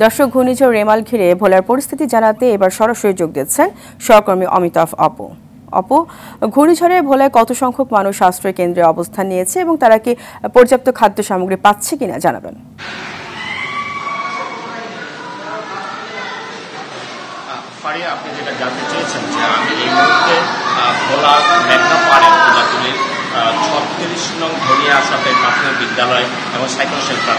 দর্শক, ঘূর্ণিঝড় রেমাল ঘিরে ভোলার পরিস্থিতি জানাতে এবার সরাসরি যোগ দিচ্ছেন সহকর্মী অমিতাভ অপু। ঘূর্ণিঝড়ে ভোলায় কত সংখ্যক মানুষ আশ্রয় কেন্দ্রে অবস্থান নিয়েছে এবং তারা কি পর্যাপ্ত খাদ্য সামগ্রী পাচ্ছে কিনা জানাবেন। ফারিয়া, আপনি যেটা জানতে চেয়েছেন যে আমি এই মুহূর্তে ভোলার মেঘনা পাড়ে ভোলাতুলির 36 নং ধনিয়া সরকারি প্রাথমিক বিদ্যালয় এবং সাইকেল শেল্টার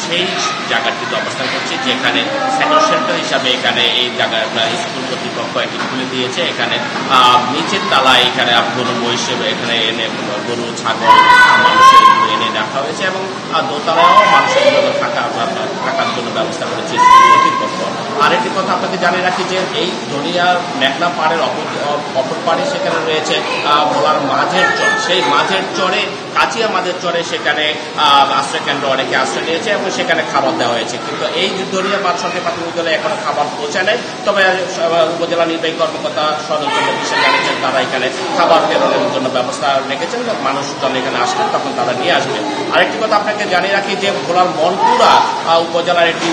সেই জায়গাটিতে অবস্থান করছি, যেখানে সাইকেল শেল্টার হিসাবে এখানে এই জায়গায় স্কুল কর্তৃপক্ষ এটি খুলে দিয়েছে। এখানে নিচের তালায় এখানে গরু মহিষ এখানে এনে গরু ছাগল মানুষের এনে রাখা হয়েছে এবং দোতলায়ও মানুষের জন্য থাকার জন্য ব্যবস্থা করেছে স্কুল কর্তৃপক্ষ। আরেকটি কথা আপনাকে জানিয়ে রাখি যে এই ধনিয়ার মেঘনা পাড়ের অপর পাড়ে সেখানে রয়েছে ভোলার মাঝের চর। সেই মাঝের চরে কাচিয়া মাঝের চরে সেখানে আশ্রয় কেন্দ্র অনেকে আশ্রয় নিয়েছে এবং সেখানে খাবার দেওয়া হয়েছে, কিন্তু এই ধনিয়া বাদ সরকারি প্রাথমিক বিদ্যালয়ে এখনো খাবার পৌঁছায় নাই। তবে উপজেলা নির্বাহী কর্মকর্তা সদরচন্দ্র বিশ্বাস জানিয়েছেন তারা এখানে খাবার প্রেরণের জন্য ব্যবস্থা রেখেছেন, মানুষজন এখানে আসবেন তখন তারা নিয়ে আসবেন। আরেকটি কথা আপনাকে জানিয়ে রাখি যে ভোলার মনপুরা উপজেলার একটি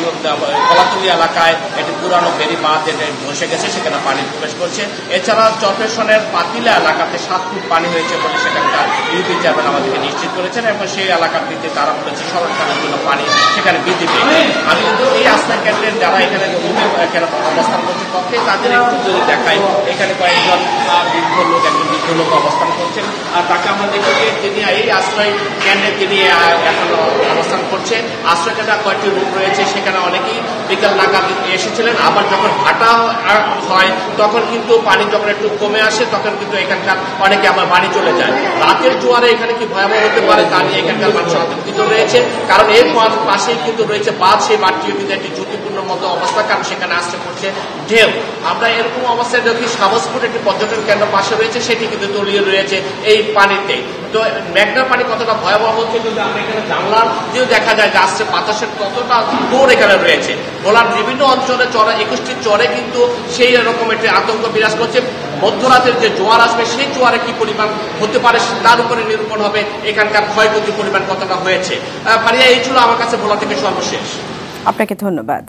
কলাতলি এলাকায় একটি পুরানো বেরি বাঁধ যেটা ধসে গেছে, সেখানে পানি প্রবেশ করছে। এছাড়া চরপেশনের পাতিলা এলাকাতে 7 ফুট পানি হয়েছে বলে সেখানকার ইউপি চেয়ারম্যান আমাদেরকে নিশ্চিত করেছেন এবং সেই এলাকার দিকে তারা বলেছে শরৎকালের জন্য পানি সেখানে বৃদ্ধি পেয়েছে। আমি কিন্তু এই আশ্রয় কেন্দ্রের যারা এখানে অবস্থান করছে পক্ষে তাদের একটু যদি দেখাই, এখানে কয়েকজন বৃদ্ধ লোক অবস্থান করছেন আর তাকে আমরা দেখি যে তিনি এই আশ্রয় কেন্দ্রে তিনি এখন অবস্থান করছে। আশ্রয় কেন্দ্রে কয়েকটি রুম রয়েছে, সেখানে অনেকেই বিকেল নাগাদ এসেছিলেন। আবার যখন ভাটা হয় তখন কিন্তু পানি যখন একটু কমে আসে তখন কিন্তু এখানকার অনেকে আবার বাড়ি চলে যায়। রাতের জোয়ারে এখানে কি ভয়াবহ হতে পারে তা নিয়ে এখানকার মানুষ আতঙ্কিত রয়েছে, কারণ এর পাশেই কিন্তু রয়েছে বাঁধ। সেই বাঁধটিও কিন্তু একটি ঝুঁকিপূর্ণ মতো অবস্থা, কারণ সেখানে আসতে করছে ঢেউ। আমরা এরকম অবস্থায় দেখি সাবসপুর একটি পর্যটন কেন্দ্র পাশে রয়েছে, সেটি কিন্তু তলিয়ে রয়েছে এই পানিতে। তো মেঘনা পানি কতটা ভয়াবহ হচ্ছে কিন্তু আমরা এখানে জানলার দিয়েও দেখা যায় যে আসছে বাতাসের কতটা দূর এখানে রয়েছে। ভোলার বিভিন্ন অঞ্চলে চরে 21টি চরে কিন্তু সেই রকম একটি আতঙ্ক বিরাজ করছে। মধ্যরাতের যে জোয়ার আসবে সেই জোয়ারে কি পরিমাণ হতে পারে তার উপরে নিরূপণ হবে এখানকার ক্ষয়ক্ষতির পরিমাণ কতটা হয়েছে। ফারিয়া, এই ছিল আমার কাছে ভোলা থেকে সর্বশেষ। আপনাকে ধন্যবাদ।